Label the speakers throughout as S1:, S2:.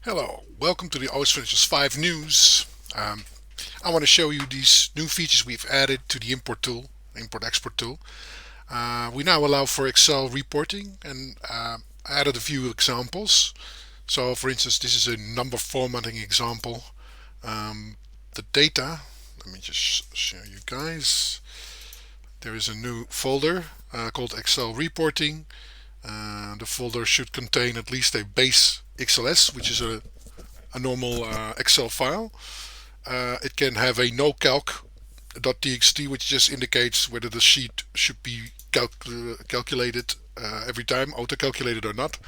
S1: Hello, welcome to the osFinancials 5 news. I want to show you these new features we've added to the import tool, import export tool. We now allow for Excel reporting and I added a few examples. So, for instance, this is a number formatting example. The data, let me just show you guys. There is a new folder called Excel reporting. The folder should contain at least a base XLS, which is a normal Excel file. It can have a no-calc.txt, which just indicates whether the sheet should be calculated every time, auto-calculated or not.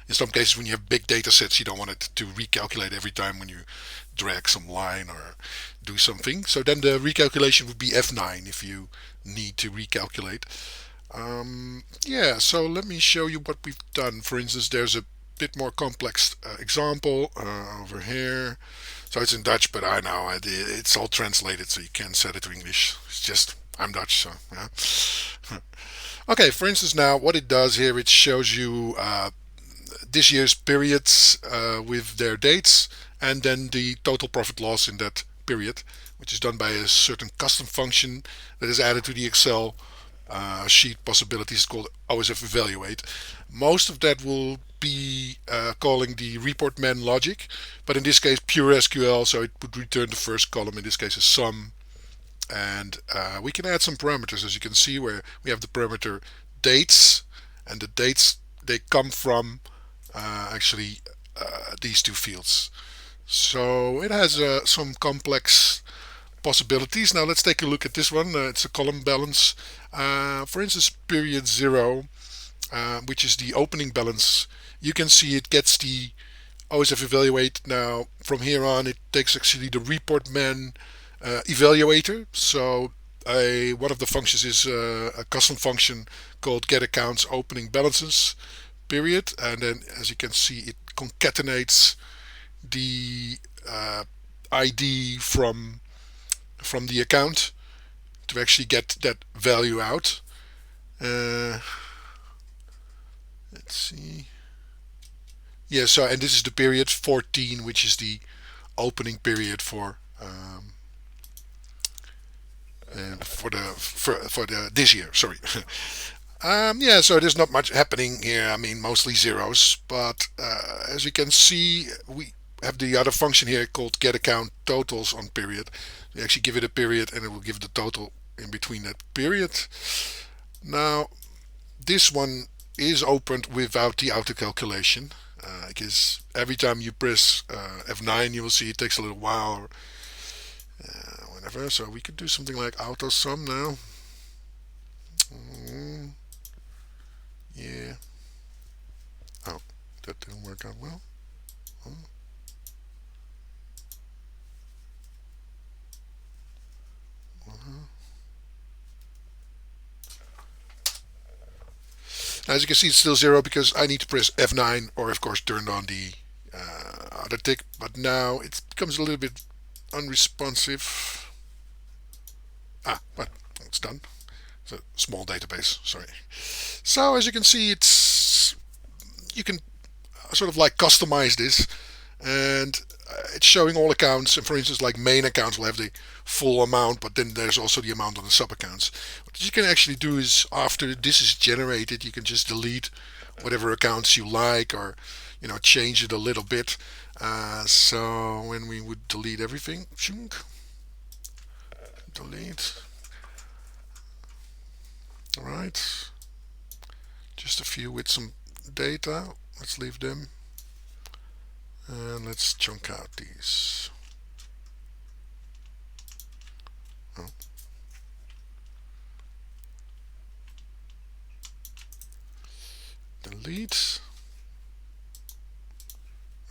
S1: In some cases, when you have big data sets, you don't want it to recalculate every time when you drag some line or do something. So then the recalculation would be F9 if you need to recalculate. Yeah, so let me show you what we've done. For instance, there's a bit more complex example over here. So it's in Dutch, but I know it's all translated, so you can't set it to English. It's just I'm Dutch, so yeah. Okay, for instance, now what it does here, it shows you this year's periods with their dates, and then the total profit loss in that period, which is done by a certain custom function that is added to the Excel sheet possibilities called osf evaluate. Most of that will be calling the report man logic, but in this case pure SQL, so it would return the first column, in this case a sum, and we can add some parameters, as you can see, where we have the parameter dates, and the dates, they come from actually these two fields. So it has some complex possibilities. Now let's take a look at this one. It's a column balance. For instance, period 0, which is the opening balance. You can see it gets the OSF evaluate. Now from here on, it takes actually the report man evaluator. So one of the functions is a custom function called get accounts opening balances period, and then as you can see, it concatenates the ID from the account to actually get that value out. Uh, let's see. Yeah, so and this is the period 14, which is the opening period for the this year. Sorry. Yeah, so there's not much happening here. I mean, mostly zeros, but as you can see, we have the other function here called get account totals on period. We actually give it a period, and it will give the total in between that period. Now, this one is opened without the auto calculation, because every time you press F9, you will see it takes a little while, or whatever. So we could do something like auto sum now. Mm, yeah. Oh, that didn't work out well. Oh, uh-huh. Now, as you can see, it's still zero because I need to press F9 or, of course, turn on the other tick. But now it becomes a little bit unresponsive. But it's done. It's a small database. Sorry. So as you can see, you can sort of like customize this, and it's showing all accounts. And for instance, like main accounts will have the full amount, but then there's also the amount on the sub accounts. What you can actually do is after this is generated, you can just delete whatever accounts you like, or change it a little bit. So when we would delete everything, delete. All right, just a few with some data. Let's leave them, and let's chunk out these. Oh, delete.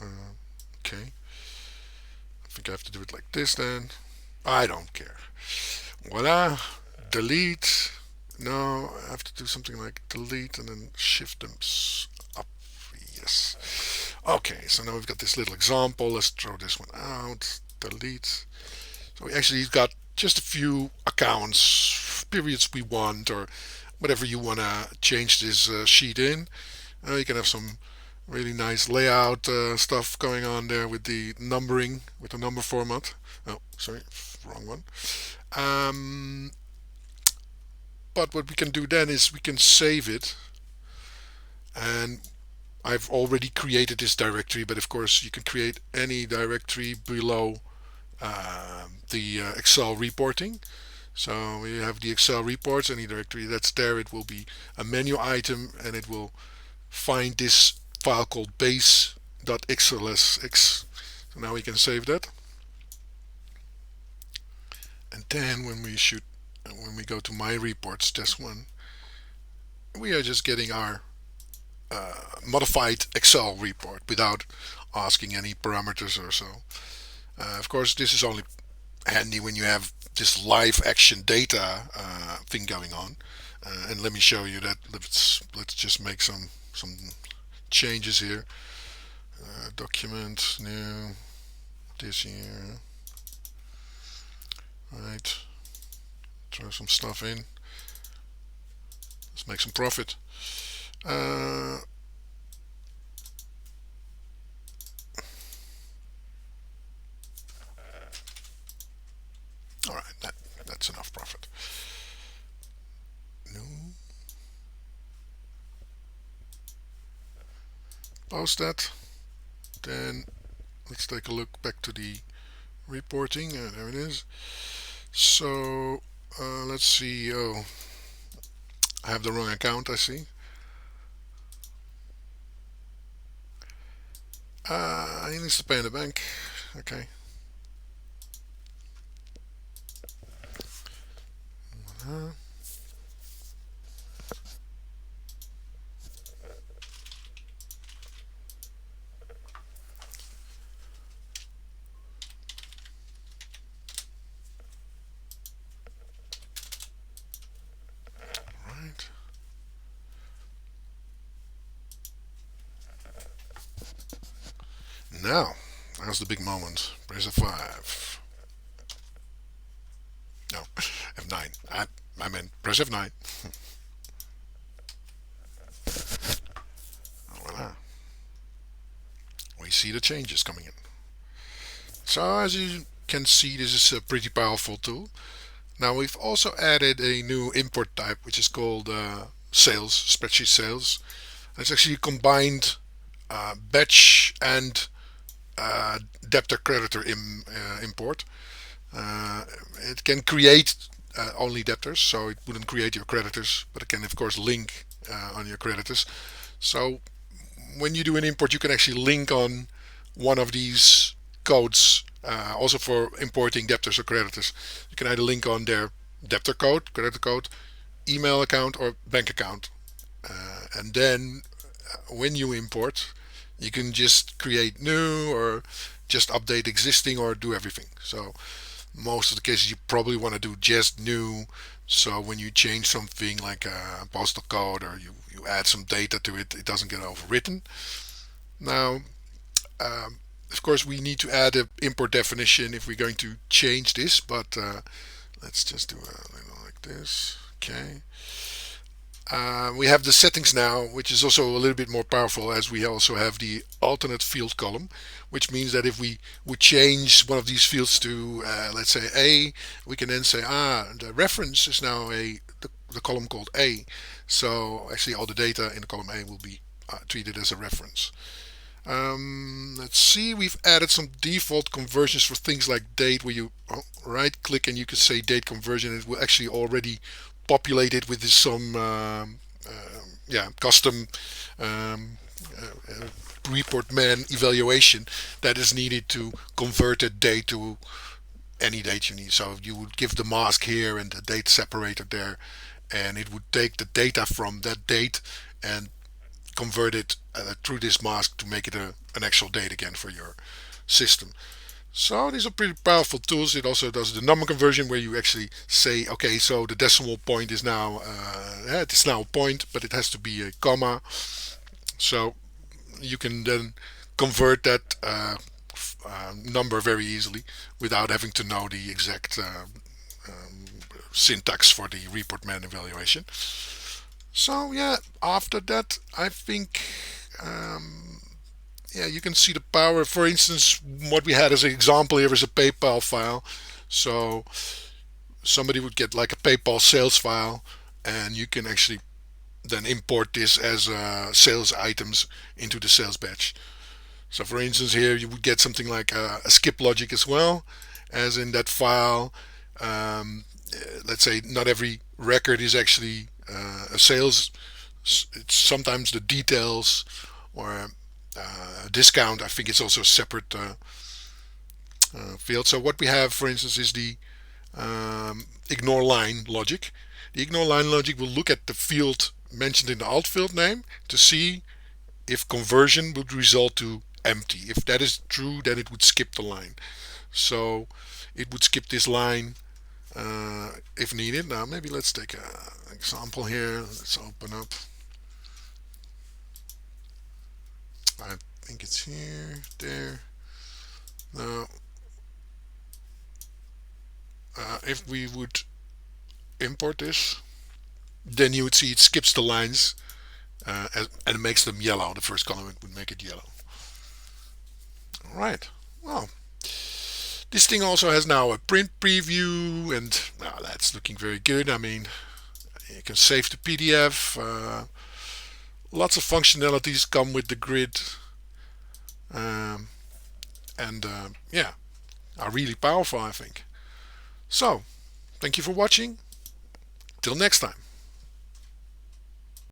S1: Okay, I think I have to do it like this then. I don't care. Voila, delete. No, I have to do something like delete and then shift them up. Yes. Okay, so now we've got this little example. Let's throw this one out. Delete. So we actually got just a few accounts, periods we want, or whatever you want to change this sheet in. You can have some Really nice layout stuff going on there with the numbering, with the number format. Oh, sorry, wrong one. Um, but what we can do then is we can save it, and I've already created this directory, but of course you can create any directory below the Excel reporting. So we have the Excel reports, any directory that's there, it will be a menu item, and it will find this file called base.xlsx. So now we can save that. And then when we go to my reports, this one, we are just getting our modified Excel report without asking any parameters or so. Of course, this is only handy when you have this live action data thing going on. And let me show you that. Let's just make some changes here. Document new this year. Right. Throw some stuff in. Let's make some profit. Uh, all right, that's enough profit. New. Post that. Then let's take a look back to the reporting. There it is. So let's see. Oh, I have the wrong account. I see. He needs to pay in the bank. Okay. Uh, right. Now, that's the big moment. Press F5. No, F9. I meant press F9. Voila. We see the changes coming in. So as you can see, this is a pretty powerful tool. Now we've also added a new import type, which is called sales, spreadsheet sales. It's actually combined batch and debtor creditor import. Uh, it can create only debtors, so it wouldn't create your creditors, but it can of course link on your creditors. So when you do an import, you can actually link on one of these codes. Also for importing debtors or creditors, you can either link on their debtor code, creditor code, email account, or bank account. And then when you import, you can just create new or just update existing or do everything. So most of the cases you probably want to do just new. So when you change something like a postal code or you add some data to it, it doesn't get overwritten. Now, um, of course, we need to add an import definition if we're going to change this, but let's just do a little like this. Okay. We have the settings now, which is also a little bit more powerful as we also have the alternate field column, which means that if we would change one of these fields to, let's say A, we can then say, the reference is now the column called A. So actually all the data in the column A will be treated as a reference. Let's see, we've added some default conversions for things like date, where you right click and you can say date conversion. It will actually already populate it with some custom um, report man evaluation that is needed to convert a date to any date you need. So you would give the mask here and the date separator there, and it would take the data from that date and convert it through this mask to make it an actual date again for your system. So these are pretty powerful tools. It also does the number conversion where you actually say, okay, so the decimal point is now, it's now a point, but it has to be a comma. So you can then convert that number very easily without having to know the exact um, syntax for the report man evaluation. So yeah, after that, I think yeah, you can see the power. For instance, what we had as an example here is a PayPal file. So somebody would get like a PayPal sales file, and you can actually then import this as sales items into the sales batch. So for instance, here you would get something like a skip logic as well, as in that file. Let's say not every record is actually a sales. It's sometimes the details or discount. I think it's also a separate field. So what we have, for instance, is the ignore line logic. The ignore line logic will look at the field mentioned in the alt field name to see if conversion would result to empty. If that is true, then it would skip the line. So it would skip this line if needed. Now maybe let's take an example here. Let's open up. I think it's here, there. Now, if we would import this, then you would see it skips the lines and it makes them yellow. The first column would make it yellow. All right. Well, this thing also has now a print preview, and that's looking very good. I mean, you can save the PDF. Lots of functionalities come with the grid, um, and yeah, are really powerful, I think. So, thank you for watching. Till next time.